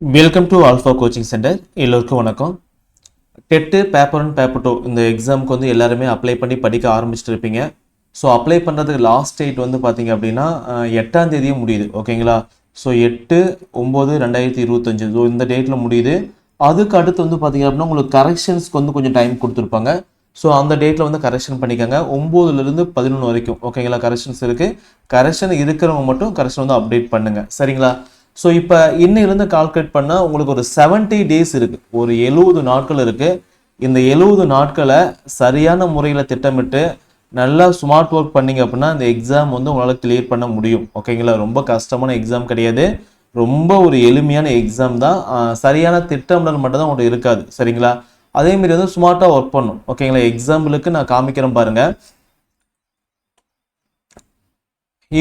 Welcome to alpha coaching centre. எல்லோருக்கும் வணக்கம். TET paper 1 paper 2 இந்த எக்ஸாமுக்கு வந்து எல்லாருமே அப்ளை பண்ணி படிக்க ஆரம்பிச்சுட்டு இருப்பீங்க. ஸோ அப்ளை பண்ணுறதுக்கு லாஸ்ட் டேட் வந்து பார்த்தீங்க அப்படின்னா 8ஆம் தேதியே முடியுது. ஓகேங்களா? ஸோ 8/9/2025 ஸோ இந்த டேட்டில் முடியுது. அதுக்கு அடுத்து வந்து பார்த்தீங்க அப்படின்னா உங்களுக்கு கரெக்ஷன்ஸ்க்கு வந்து கொஞ்சம் டைம் கொடுத்துருப்பாங்க. ஸோ அந்த டேட்டில் வந்து கரெக்ஷன் பண்ணிக்கோங்க. 9லேருந்து 11 வரைக்கும் ஓகேங்களா கரெக்ஷன்ஸ் இருக்குது. கரெக்ஷன் இருக்கிறவங்க மட்டும் கரெக்ஷன் வந்து அப்டேட் பண்ணுங்கள். சரிங்களா? ஸோ இப்போ இன்னிலிருந்து கால்குலேட் பண்ணால் உங்களுக்கு ஒரு 70 டேஸ் இருக்குது. ஒரு 70 நாட்கள் இருக்குது. இந்த 70 நாட்களை சரியான முறையில் திட்டமிட்டு நல்லா ஸ்மார்ட் ஒர்க் பண்ணிங்க அப்படின்னா இந்த எக்ஸாம் வந்து உங்களால் கிளியர் பண்ண முடியும். ஓகேங்களா? ரொம்ப கஷ்டமான எக்ஸாம் கிடையாது. ரொம்ப ஒரு எளிமையான எக்ஸாம் தான். சரியான திட்டமிடல் மட்டும் தான் உங்களுக்கு இருக்காது. சரிங்களா? அதேமாரி வந்து ஸ்மார்ட்டாக ஒர்க் பண்ணும். ஓகேங்களா? எக்ஸாம்பிளுக்கு நான் காமிக்கிறேன் பாருங்கள்.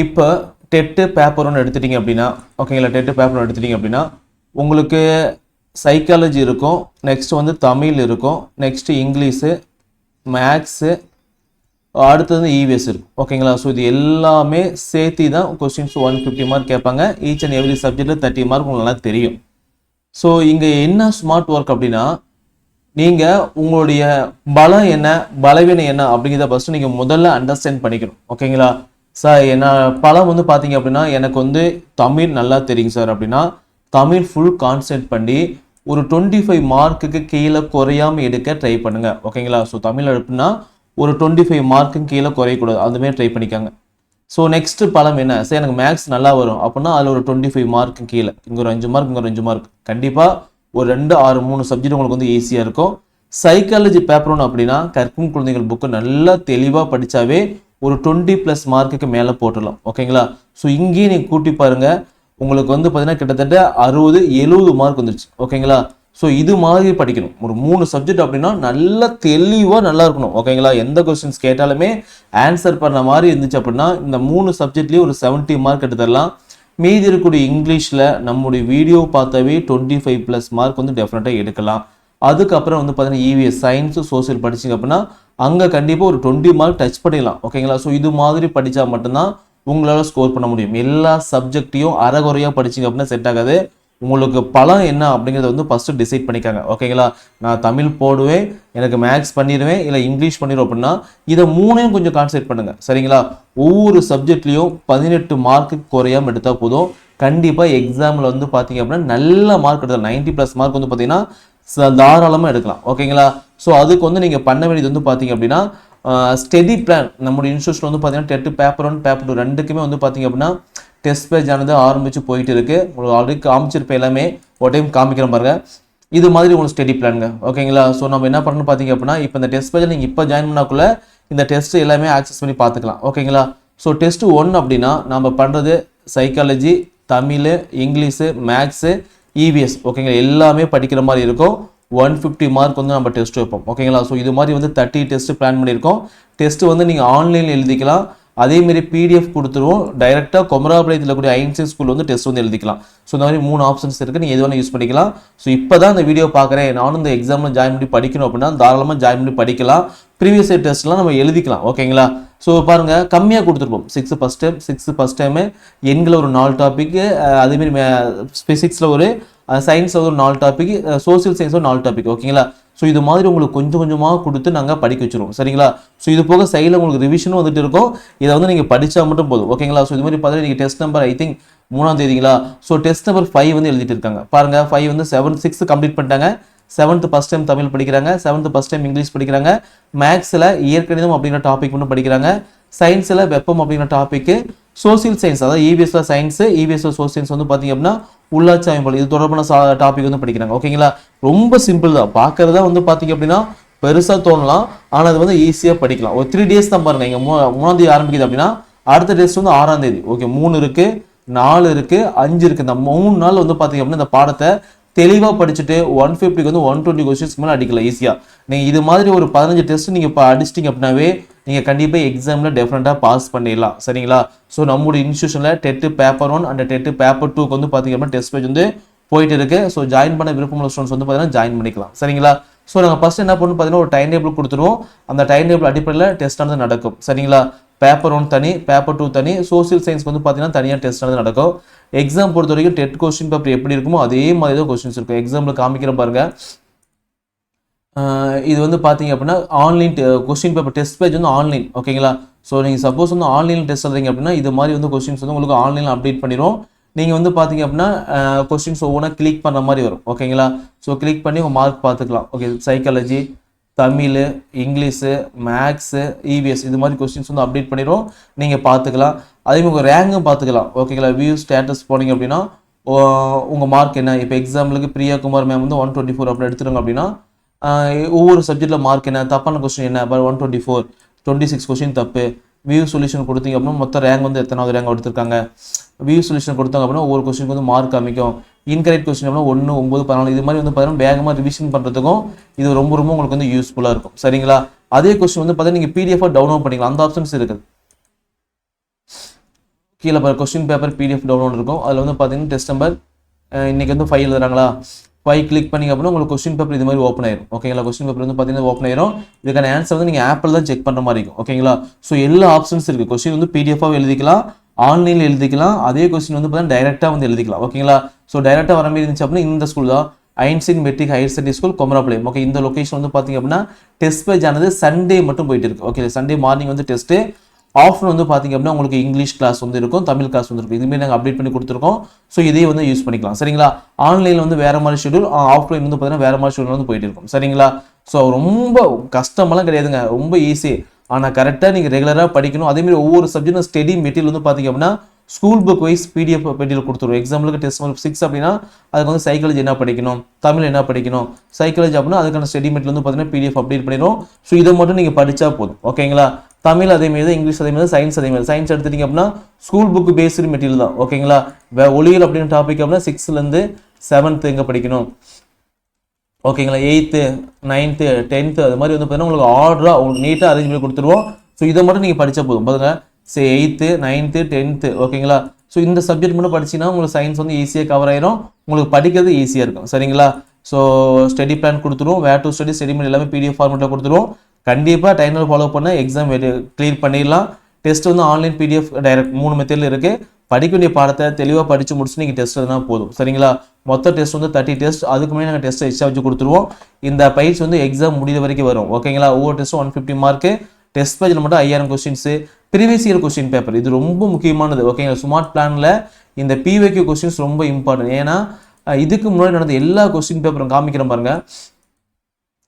இப்போ டெட்டு பேப்பர் 1 எடுத்துட்டிங்க அப்படின்னா ஓகேங்களா? டெட்டு பேப்பர் 1 எடுத்துட்டிங்க அப்படின்னா உங்களுக்கு சைக்காலஜி இருக்கும், நெக்ஸ்ட் வந்து தமிழ் இருக்கும், நெக்ஸ்ட் இங்கிலீஷு, மேக்ஸு, அடுத்தது இவிஎஸ் இருக்கும். ஓகேங்களா? ஸோ இது எல்லாமே சேர்த்து தான் கொஸ்டின்ஸ் 150 மார்க் கேட்பாங்க. ஈச் அண்ட் எவ்ரி சப்ஜெக்டில் 30 மார்க் உங்களுக்கு நல்லா தெரியும். ஸோ இங்கே என்ன ஸ்மார்ட் ஒர்க் அப்படின்னா நீங்கள் உங்களுடைய பலம் என்ன பலவீனம் என்ன அப்படிங்கிறத ஃபஸ்ட்டு நீங்கள் முதல்ல அண்டர்ஸ்டாண்ட் பண்ணிக்கணும். ஓகேங்களா? சார் என்ன பலம் வந்து பார்த்தீங்க அப்படின்னா எனக்கு வந்து தமிழ் நல்லா தெரியும் சார் அப்படின்னா தமிழ் ஃபுல் கான்சென்ட்ரேட் பண்ணி ஒரு 25 மார்க்குக்கு கீழே குறையாமல் எடுக்க ட்ரை பண்ணுங்கள். ஓகேங்களா? ஸோ தமிழ் அப்படின்னா ஒரு 25 மார்க்குக்கு கீழே குறையக்கூடாது. அதுமாரி ட்ரை பண்ணிக்காங்க. ஸோ நெக்ஸ்ட்டு பலம் என்ன சார் எனக்கு மேக்ஸ் நல்லா வரும் அப்படின்னா அதில் ஒரு 25 மார்க்கு கீழே இங்கே ஒரு 5 மார்க் இங்கே ஒரு 5 மார்க் கண்டிப்பாக ஒரு 2, 6, 3 சப்ஜெக்ட் உங்களுக்கு வந்து ஈஸியாக இருக்கும். சைக்காலஜி பேப்பர் 1 அப்படின்னா கற்கும் குழந்தைகள் புக்கு நல்லா தெளிவாக படித்தாவே ஒரு 20+ மார்க்குக்கு மேலே போட்டுடலாம். ஓகேங்களா? ஸோ இங்கேயும் நீங்கள் கூட்டி பாருங்கள் உங்களுக்கு வந்து பார்த்தீங்கன்னா கிட்டத்தட்ட 60-70 மார்க் வந்துருச்சு. ஓகேங்களா? ஸோ இது மாதிரி படிக்கணும். ஒரு 3 சப்ஜெக்ட் அப்படின்னா நல்லா தெளிவாக நல்லா இருக்கணும். ஓகேங்களா? எந்த கொஸ்டின்ஸ் கேட்டாலுமே ஆன்சர் பண்ண மாதிரி இருந்துச்சு அப்படின்னா இந்த 3 சப்ஜெக்ட்லேயும் ஒரு 70 மார்க் எடுத்துடலாம். மீதி இருக்கக்கூடிய இங்கிலீஷில் நம்முடைய வீடியோ பார்த்தாவே 25+ மார்க் வந்து டெஃபினட்டாக எடுக்கலாம். அதுக்கப்புறம் வந்து பார்த்தீங்கன்னா இவிஎஸ் சயின்ஸு சோசியல் படிச்சிங்க அப்படின்னா அங்கே கண்டிப்பாக ஒரு 20 மார்க் டச் பண்ணிடலாம். ஓகேங்களா? ஸோ இது மாதிரி படித்தா மட்டும்தான் உங்களால் ஸ்கோர் பண்ண முடியும். எல்லா சப்ஜெக்டையும் அரைகுறையாக படிச்சிங்க அப்படின்னா செட் ஆகாது. உங்களுக்கு பலம் என்ன அப்படிங்கிறத வந்து ஃபஸ்ட்டு டிசைட் பண்ணிக்காங்க. ஓகேங்களா? நான் தமிழ் போடுவேன், எனக்கு மேக்ஸ் பண்ணிடுவேன், இல்லை இங்கிலீஷ் பண்ணிடுவேன் அப்படின்னா இதை 3ஐயும் கொஞ்சம் கான்சன்ட்ரேட் பண்ணுங்கள். சரிங்களா? ஒவ்வொரு சப்ஜெக்ட்லேயும் 18 மார்க்கு குறையாமல் எடுத்தால் போதும். கண்டிப்பாக எக்ஸாமில் வந்து பார்த்தீங்க அப்படின்னா நல்ல மார்க் எடுத்தால் 90+ மார்க் வந்து பார்த்தீங்கன்னா தாராளமாக எடுக்கலாம். ஓகேங்களா? ஸோ அதுக்கு வந்து நீங்கள் பண்ண வேண்டியது வந்து பார்த்தீங்க அப்படின்னா ஸ்டெடி பிளான் நம்முடைய இன்ஸ்டியூஷன் வந்து பார்த்தீங்கன்னா டெட்டு பேப்பர் 1 பேப்பர் 2 ரெண்டுக்குமே வந்து பார்த்தீங்க அப்படின்னா டெஸ்ட் பேஜ் ஆனது ஆரம்பித்து போயிட்டு இருக்குது. உங்களுக்கு ஆல்ரெடி காமிச்சிருப்பேன் எல்லாமே ஒரு டைம் காமிக்கிறேன் பாருங்க. இது மாதிரி உங்களுக்கு ஸ்டெடி பிளானுங்க. ஓகேங்களா? ஸோ நம்ம என்ன பண்ணணும் பார்த்தீங்க அப்படின்னா இப்போ இந்த டெஸ்ட் பேஜில் நீங்கள் இப்போ ஜாயின் பண்ணாக்குள்ள இந்த டெஸ்ட் எல்லாமே ஆக்சஸ் பண்ணி பார்த்துக்கலாம். ஓகேங்களா? ஸோ டெஸ்ட் 1 அப்படின்னா நம்ம பண்ணுறது psychology, Tamil, English, maths, EVS ஓகேங்களா எல்லாமே படிக்கிற மாதிரி இருக்கும். 150 மார்க் வந்து நம்ம டெஸ்ட் வைப்போம். ஓகேங்களா? ஸோ இது மாதிரி வந்து 30 டெஸ்ட் பிளான் பண்ணியிருக்கோம். டெஸ்ட் வந்து நீங்கள் ஆன்லைனில் எழுதிக்கலாம். அதேமாரி பிடிஎஃப் கொடுத்துருவோம். டைரெக்டாக கொமராபாளையத்தில் கூடிய ஐன்ஸ்டீன் ஸ்கூல் வந்து டெஸ்ட் வந்து எழுதிக்கலாம். ஸோ இந்த மாதிரி 3 ஆப்ஷன்ஸ் இருக்குது. நீங்கள் எது வேணால் யூஸ் பண்ணிக்கலாம். ஸோ இப்போ தான் இந்த வீடியோ பார்க்குறேன் நானும் இந்த எக்ஸாமில் ஜாயின் பண்ணி படிக்கணும் அப்படின்னா தாராளமாக ஜாயின் பண்ணி படிக்கலாம். ப்ரீவியஸ் இயர் டெஸ்ட்லாம் நம்ம எழுதிக்கலாம். ஓகேங்களா? ஸோ பாருங்கள் கம்மியாக கொடுத்துருப்போம். 6 ஃபஸ்ட் டைமு எண்களில் ஒரு 4 டாப்பிக்கு, அதேமாரி ஃபிசிக்ஸில் ஒரு சயின்ஸில் ஒரு 4 டாபிக், சோசியல் சயின்ஸில் 4 டாபிக். ஓகேங்களா? ஸோ இது மாதிரி உங்களுக்கு கொஞ்சம் கொஞ்சமாக கொடுத்து நாங்கள் படிக்க வச்சுருவோம். சரிங்களா? ஸோ இது போக சைடில் உங்களுக்கு ரிவிஷனும் வந்துட்டு இருக்கும். இதை வந்து நீங்கள் படித்தா மட்டும் போதும். ஓகேங்களா? ஸோ இது மாதிரி பார்த்தீங்கன்னா நீங்கள் டெஸ்ட் நம்பர் ஐ திங்க் 3ஆம் தேதிங்களா? ஸோ டெஸ்ட் நம்பர் 5 வந்து எழுதிட்டு இருக்காங்க. பாருங்கள் 5 வந்து 6 கம்ப்ளீட் பண்ணிட்டாங்க. 7th ஃபஸ்ட் டைம் தமிழ் படிக்கிறாங்க. 7th ஃபஸ்ட் டைம் இங்கிலீஷ் படிக்கிறாங்க. மேக்ஸில் இயற்கணிதம் அப்படிங்கிற டாபிக் மட்டும் படிக்கிறாங்க. சயின்ஸில் வெப்பம் அப்படிங்கிற டாப்பிக்கு, சோசியல் சயின்ஸ் அதாவது இவிஎஸ்ல சயின்ஸு, இவிஎஸ்ல சோசியல் வந்து பார்த்தீங்க அப்படின்னா உள்ளாட்சி அமைப்பு இது தொடர்பான டாபிக் வந்து படிக்கிறாங்க. ஓகேங்களா? ரொம்ப சிம்பிள் தான். பார்க்கறதா வந்து பார்த்தீங்க அப்படின்னா பெருசாக தோணலாம். ஆனால் அது வந்து ஈஸியாக படிக்கலாம். ஒரு 3 டேஸ் தான் பாருங்கள். இங்கே 3ஆம் தேதி ஆரம்பிக்குது அப்படின்னா அடுத்த டெஸ்ட் வந்து 6ஆம் தேதி. ஓகே 3 இருக்குது, 4 இருக்குது, 5 இருக்குது. இந்த 3 நாள் வந்து பார்த்தீங்க அப்படின்னா இந்த பாடத்தை தெளிவாக படிச்சுட்டு 150க்கு வந்து 120 கொஸ்டின்ஸ்க்கு மேலே அடிக்கலாம் ஈஸியாக. நீங்கள் இது மாதிரி ஒரு 15 டெஸ்ட் நீங்கள் இப்போ அடிச்சிட்டிங்க அப்படின்னாவே நீங்கள் கண்டிப்பாக எக்ஸாமில் டெஃபினட்டாக பாஸ் பண்ணிடலாம். சரிங்களா? ஸோ நம்மளுடைய இன்ஸ்டியூஷனில் TET paper 1 and TET paper 2க்கு வந்து பார்த்தீங்க அப்படின்னா டெஸ்ட் பேஜ் வந்து போயிட்டு இருக்குது. ஸோ ஜாயின் பண்ண விருப்பமுள்ள ஸ்டூடெண்ட்ஸ் வந்து பார்த்தீங்கன்னா ஜாயின் பண்ணிக்கலாம். சரிங்களா? ஸோ நாங்கள் ஃபஸ்ட் என்ன பண்ணணும் பார்த்தீங்கன்னா ஒரு டைம் டேபிள் கொடுத்துருவோம். அந்த டைம் டேபிள் அடிப்படையில் டெஸ்ட் ஆனது நடக்கும். சரிங்களா? பேப்பர் 1 தனி, பேப்பர் 2 தனி, சோசியல் சயின்ஸ் வந்து பார்த்தீங்கன்னா தனியாக டெஸ்ட் ஆனது நடக்கும். எக்ஸாம் பொறுத்த வரைக்கும் டெட் கொஸ்டின் பேப்பர் எப்படி இருக்குமோ அதே மாதிரி தான் கொஸ்டின்ஸ் இருக்கும். எக்ஸாம்பிள் காமிக்கிற பாருங்க. இது வந்து பார்த்தீங்க அப்படின்னா online question paper test page வந்து ஆன்லைன். ஓகேங்களா? ஸோ நீங்கள் சப்போஸ் வந்து ஆன்லைனில் டெஸ்ட் எழுதுறீங்க அப்படின்னா இது மாதிரி வந்து கொஸ்டின்ஸ் வந்து உங்களுக்கு ஆன்லைனில் அப்டேட் பண்ணிடும். நீங்கள் வந்து பார்த்தீங்க அப்படின்னா கொஸ்டின்ஸ் ஒவ்வொன்றா கிளிக் பண்ணுற மாதிரி வரும். ஓகேங்களா? ஸோ கிளிக் பண்ணி உங்கள் மார்க் பார்த்துக்கலாம். Okay, psychology, Tamil, English, maths, EVS இது மாதிரி கொஸ்டின்ஸ் வந்து அப்டேட் பண்ணிடுவோம். நீங்கள் பார்த்துக்கலாம். அதேமாதிரி உங்கள் ரேங்கும் பார்த்துக்கலாம். ஓகேங்களா? வியூ ஸ்டேட்டஸ் போனீங்க அப்படின்னா உங்கள் மார்க் என்ன. இப்போ எக்ஸாம்பிளுக்கு பிரியா குமார் மேம் வந்து 124 அப்படி எடுத்துருங்க அப்படின்னா ஒவ்வொரு சப்ஜெக்டில் மார்க் என்ன, தப்பான கொஸ்டின் என்ன, 124, 26 கொஸ்டின் தப்பு. வியூ சொல்யூஷன் கொடுத்தீங்க அப்படின்னா மொத்த ரேங்க் வந்து எத்தனாவது ரேங்க் எடுத்திருக்காங்க. வியூ சொல்யூஷன் கொடுத்தாங்க அப்படின்னா ஒவ்வொரு கொஸ்டினுக்கு வந்து மார்க் காமிக்கும். இன்கரெக்ட் கொஸ்டின் அப்படின்னா 1, 9, 14 இது மாதிரி வந்து பார்த்தீங்கன்னா வேகமாக ரிவிஷன் பண்ணுறதுக்கும் இது ரொம்ப ரொம்ப உங்களுக்கு வந்து யூஸ்ஃபுல்லாக இருக்கும். சரிங்களா? அதே கொஸ்டின் வந்து பார்த்தீங்கன்னா நீங்கள் பிடிஎஃபாக டவுன்லோட் பண்ணிக்கலாம். அந்த ஆப்ஷன்ஸ் இருக்குது. கீழே கொஸ்டின் பேப்பர் பிடிஎஃப் டவுன்லோட் இருக்கும். அதில் வந்து பார்த்தீங்கன்னா டெஸ்ட் நம்பர் இன்னைக்கு வந்து 5 எழுதுறாங்களா, 5 கிளிக் பண்ணிங்க அப்படின்னா உங்களுக்கு கொஸ்டின் பேப்பர் இது மாதிரி ஓப்பன் ஆயிரும். ஓகேங்களா? கொஸ்டின் பேப்பர் வந்து பார்த்தீங்கன்னா ஓப்பன் ஆயிரும். இதுக்கான ஆன்சர் வந்து நீங்கள் ஆப்பில் தான் செக் பண்ணுற மாதிரி இருக்கும். ஓகேங்களா? ஸோ எல்லா ஆப்ஷன்ஸ் இருக்குது. கொஸ்டின் வந்து பிடிஎஃபாக எழுதிக்கலாம், ஆன்லைனில் எழுதிக்கலாம். அதே கொஸ்டின் வந்து பார்த்தீங்கன்னா டைரெக்டாக வந்து எழுதிக்கலாம். ஓகேங்களா? ஸோ டைரெக்டாக வர மாதிரி இருந்துச்சு அப்படின்னா இந்த ஸ்கூல் தான், Einstein matric higher secondary school, Komarapalayam. Okay, இந்த லொகேஷன் வந்து பார்த்தீங்க அப்படின்னா டெஸ்ட் பேஜ் ஆனது சண்டே மட்டும் போயிட்டு இருக்கு. ஓகே, சண்டே மார்னிங் வந்து டெஸ்ட்டு, ஆஃப்டர்நூன் வந்து பார்த்தீங்க அப்படின்னா உங்களுக்கு இங்கிலீஷ் கிளாஸ் வந்து இருக்கும், தமிழ் கிளாஸ் வந்து இருக்கும். இதுமாரி நாங்கள் அப்டேட் பண்ணி கொடுத்துருக்கோம். ஸோ இதே வந்து யூஸ் பண்ணிக்கலாம். சரிங்களா? ஆன்லைனில் வந்து வேறு மாதிரி ஷெடியூல், ஆஃப்லைன் வந்து பார்த்தீங்கன்னா வேறு மாதிரி ஷெடியூல் வந்து போயிட்டு இருக்கும். சரிங்களா? ஸோ ரொம்ப கஷ்டமெல்லாம் கிடையாதுங்க, ரொம்ப ஈஸி. ஆனால் கரெக்டாக நீங்கள் ரெகுலராக படிக்கணும். அதேமாதிரி ஒவ்வொரு சப்ஜெக்டும் ஸ்டடி மெட்டீரியல் வந்து பார்த்தீங்க அப்படின்னா school book wise PDF material கொடுத்துருவோம். எக்ஸாம்பிளுக்கு டெஸ்ட் நம்பர் 6 அப்படின்னா அதுக்கு வந்து சைக்காலஜி என்ன படிக்கணும், தமிழ் என்ன படிக்கணும், சைக்காலஜி அப்படின்னா அதுக்கான ஸ்டடி மெட்டீரியல் வந்து பார்த்தீங்கன்னா பிடிஎஃப் அப்டேட் பண்ணிடும். ஸோ இதை மட்டும் நீங்கள் படித்தா போதும். ஓகேங்களா? தமிழ் அதேமாரி தான், இங்கிலீஷ் அதேமாதிரி, சயின்ஸ் அதேமாதிரி. சயின்ஸ் எடுத்துட்டீங்க அப்படின்னா ஸ்கூல் புக் பேஸ்டு மெட்டீரியல் தான். ஓகேங்களா? ஒளியல் அப்படின்னு டாபிக் அப்படின்னா 6லேருந்து 7th எங்கே படிக்கணும், ஓகேங்களா, 8th, 9th, 10th அது மாதிரி வந்து பார்த்தீங்கன்னா உங்களுக்கு ஆர்டராக உங்களுக்கு நீட்டாக அரேஞ்ச் பண்ணி கொடுத்துருவோம். ஸோ இதை மட்டும் நீங்கள் படித்தா போதும். பாருங்க, 8th, 9th, 10th. ஓகேங்களா? ஸோ இந்த சப்ஜெக்ட் மட்டும் படிச்சிங்கன்னா உங்களுக்கு சயின்ஸ் வந்து ஈஸியாக கவர் ஆயிரும், உங்களுக்கு படிக்கிறது ஈஸியாக இருக்கும். சரிங்களா? ஸோ ஸ்டடி பிளான் கொடுத்துருவோம், வேர் டு ஸ்டடி மெட்டீரியல் எல்லாமே பிடிஎஃப் ஃபார்மெட்டில் கொடுத்துருவோம். கண்டிப்பாக டைம் ஃபாலோ பண்ண எக்ஸாம் கிளியர் பண்ணிடலாம். டெஸ்ட் வந்து ஆன்லைன் பிடிஎஃப் டைரக்ட் 3 மெத்தடில் இருக்குது. படிக்க வேண்டிய பாடத்தை தெளிவாக படித்து முடிச்சு நீங்கள் டெஸ்ட் எழுதினா போதும். சரிங்களா? மொத்த டெஸ்ட் வந்து 30 டெஸ்ட். அதுக்கு முன்னாடி நாங்கள் டெஸ்ட்டை எக்ஸ்ட்ரா வச்சு கொடுத்துருவோம். இந்த பயிற்சி வந்து எக்ஸாம் முடிகிற வரைக்கும் வரும். ஓகேங்களா? ஒவ்வொரு டெஸ்ட்டும் 150 மார்க்கு. டெஸ்ட் பேஜில் மட்டும் 5000 questions, previous year question paper இது ரொம்ப முக்கியமானது. ஓகேங்களா? ஸ்மார்ட் பிளானில் இந்த பிவைக்யூ கொஸ்டின்ஸ் ரொம்ப இம்பார்ட்டன்ட். ஏன்னா இதுக்கு முன்னாடி நடந்த எல்லா கொஸ்டின் பேப்பரும் காமிக்கிறேன் பாருங்க.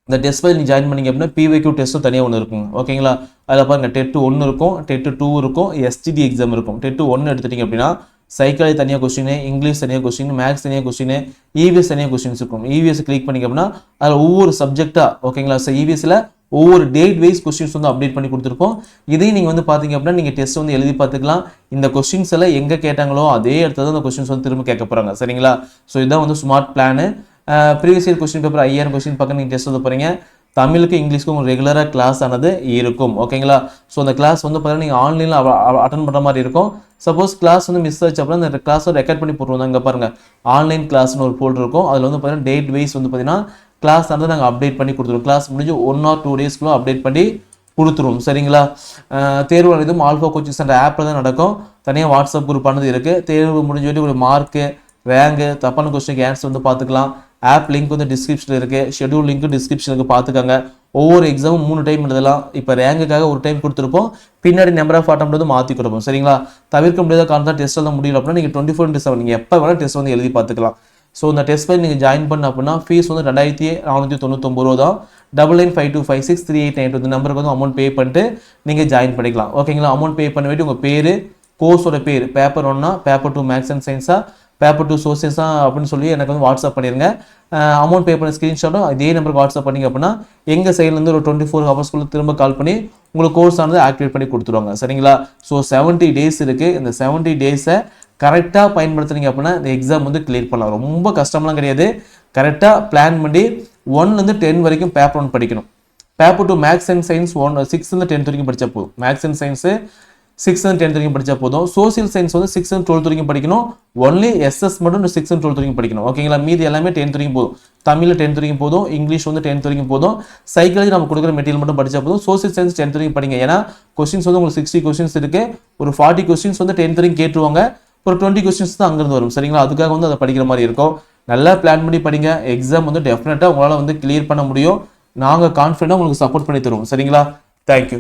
இந்த டெஸ்ட் பேஜ் நீங்கள் ஜாயின் பண்ணிங்க அப்படின்னா பிவைக்யூ டெஸ்ட்டும் தனியாக ஒன்று இருக்குங்க. ஓகேங்களா? அதில் பாருங்கள் டெட் 1 இருக்கும், டெட் 2 இருக்கும், எஸ்டிடி எக்ஸாம் இருக்கும். டெட் 1 எடுத்துட்டிங்க அப்படின்னா சைக்காலஜி தனியாக கொஸ்டின், இங்கிலீஷ் தனியாக கொஸ்டின், மேக்ஸ் தனியாக கொஸ்டின், இவிஎஸ் தனியாக கொஸ்டின்ஸ் இருக்கும். இவிஎஸ் கிளிக் பண்ணிங்க அப்படின்னா அதில் ஒவ்வொரு சப்ஜெக்டாக, ஓகேங்களா, ஸோ இவிஎஸ்ல ஒவ்வொரு டேட் வைஸ் கொஸ்டின்ஸ் வந்து அப்டேட் பண்ணி கொடுத்துருக்கோம். இதையும் நீங்கள் வந்து பார்த்தீங்க அப்படின்னா நீங்கள் டெஸ்ட் வந்து எழுதி பார்த்துக்கலாம். இந்த கொஸ்டின்ஸ் எல்லாம் எங்கே கேட்டாங்களோ அதே இடத்துல தான் அந்த கொஸ்டின்ஸ் வந்து திரும்ப கேட்க போகிறாங்க. சரிங்களா? ஸோ இதுதான் வந்து smart plan. Previous year question paper 5000 question பக்கம் நீங்கள் டெஸ்ட் எழுத போகிறீங்க. தமிழுக்கு இங்கிலீஷ்க்கும் ரெகுலராக கிளாஸ் ஆனது இருக்கும். ஓகேங்களா? ஸோ அந்த கிளாஸ் வந்து பார்த்தீங்கன்னா நீங்கள் ஆன்லைனில் அட்டன் பண்ணுற மாதிரி இருக்கும். சப்போஸ் கிளாஸ் வந்து மிஸ் ஆச்சு அப்படின்னா அந்த கிளாஸை ரெக்கார்ட் பண்ணி போட்டுருவோம். இங்கே பாருங்கள், ஆன்லைன் கிளாஸ்னு ஒரு ஃபோல்டர் இருக்கும். அதில் வந்து பார்த்தீங்கன்னா டேட் வைஸ் வந்து பார்த்தீங்கன்னா கிளாஸ் வந்து நாங்கள் அப்டேட் பண்ணி கொடுத்துருவோம். கிளாஸ் முடிஞ்சு 1 or 2 டேஸ்க்குள்ள அப்டேட் பண்ணி கொடுத்துருவோம். சரிங்களா? தேர்வு இதுவும் ஆல்ஃபா கோச்சிங் சென்டர் ஆப்பில் தான் நடக்கும். தனியாக வாட்ஸ்அப் குரூப் ஆனது இருக்குது. தேர்வு முடிஞ்சு ஒரு மார்க்கு, ரேங்கு, தப்பான கொஸ்டினுக்கு ஆன்சர் வந்து பார்த்துக்கலாம். ஆப் லிங்க் வந்து டிஸ்கிரிப்ஷனில் இருக்குது, ஷெடியூல் லிங்க் டிஸ்கிரிப்ஷனுக்கு பார்த்துக்காங்க. ஒவ்வொரு எக்ஸாமும் 3 டைம் எழுதலாம். இப்போ ரேங்குக்காக ஒரு டைம் கொடுத்துருப்போம், பின்னாடி நம்பர் ஆஃப் அட்டெம்ப்ட் வந்து மாற்றி கொடுப்போம். சரிங்களா? தவிர்க்க முடியாத காரணம் டெஸ்ட் எழுத முடியல அப்படின்னா நீங்கள் 24/7 நீங்கள் எப்போ வேணால் டெஸ்ட் வந்து எழுதி பார்த்துக்கலாம். ஸோ இந்த டெஸ்ட் பேஜ் நீங்கள் ஜாயின் பண்ண அப்படின்னா ஃபீஸ் வந்து 2499 ரூபா தான். 9952563892 இந்த நம்பருக்கு வந்து அமௌண்ட் பே பண்ணிட்டு நீங்கள் ஜாயின் பண்ணிக்கலாம். ஓகேங்களா? அமௌண்ட் பே பண்ண வேண்டிய உங்கள் பேர், கோர்ஸோட பேர், பேப்பர் 1 பேப்பர் 2 மேக்ஸ் அண்ட் சயின்ஸா, பேப்பர் 2 சோசியல்ஸா அப்படின்னு சொல்லி எனக்கு வந்து வாட்ஸ்அப் பண்ணிடுங்க. அமௌண்ட் பே பண்ண ஸ்க்ரீன்ஷாட்டும் இதே நம்பருக்கு வாட்ஸ்அப் பண்ணிங்க அப்படின்னா எங்கள் சைட்லேருந்து ஒரு 24 ஹவர்ஸ்க்குள்ளே திரும்ப கால் பண்ணி உங்களுக்கு கோர்ஸ் ஆனது ஆக்டிவேட் பண்ணி கொடுத்துருவாங்க. சரிங்களா? ஸோ 70 டேஸ் இருக்குது. இந்த 70 டேஸை கரெக்டாக பயன்படுத்துனீங்க அப்படின்னா இந்த எக்ஸாம் வந்து கிளியர் பண்ணலாம். ரொம்ப கஷ்டம்லாம் கிடையாது. கரெக்டாக பிளான் பண்ணி 1லேருந்து 10 வரைக்கும் பேப்பர் 1 படிக்கணும். பேப்பர் 2 மேக்ஸ் அண்ட் சயின்ஸ் 6லேருந்து 10 வரைக்கும் படித்தா போதும். மேக்ஸ் அண்ட் சயின்ஸு 6லேருந்து 10 வரைக்கும் படித்தா போதும். சோசியல் சயின்ஸ் வந்து 6லேருந்து 12 வரைக்கும் படிக்கணும். ஒன்லி எஸ்எஸ் மட்டும் 6லேருந்து 12 வரைக்கும் படிக்கணும். ஓகேங்களா? மீதி எல்லாமே 10 வரைக்கும் போதும். தமிழ் 10 வரைக்கும் போதும், இங்கிலீஷ் வந்து 10 வரைக்கும் போதும். சைக்காலஜி நம்ம கொடுக்குற மெட்டீரியல் மட்டும் படித்தா போதும். சோசியல் சயின்ஸ் 10 வரைக்கும் படிங்க. ஏன்னா கொஸ்டின்ஸ் வந்து உங்களுக்கு 60 கொஸ்டின்ஸ் இருக்குது. ஒரு 40 கொஸ்டின்ஸ் வந்து 10 வரைக்கும் கேட்டுருவாங்க. ஒரு 20 கொஸ்டின்ஸ் தான் அங்கிருந்து வரும் சரிங்களா. அதுக்காக வந்து அதை படிக்கிற மாதிரி இருக்கும். நல்லா பிளான் பண்ணி படிங்க. எக்ஸாம் வந்து டெஃபினட்டாக உங்களால் வந்து கிளியர் பண்ண முடியும். நாங்கள் கான்ஃபிடண்டாக உங்களுக்கு சப்போர்ட் பண்ணி தருவோம் சரிங்களா. தேங்க்யூ.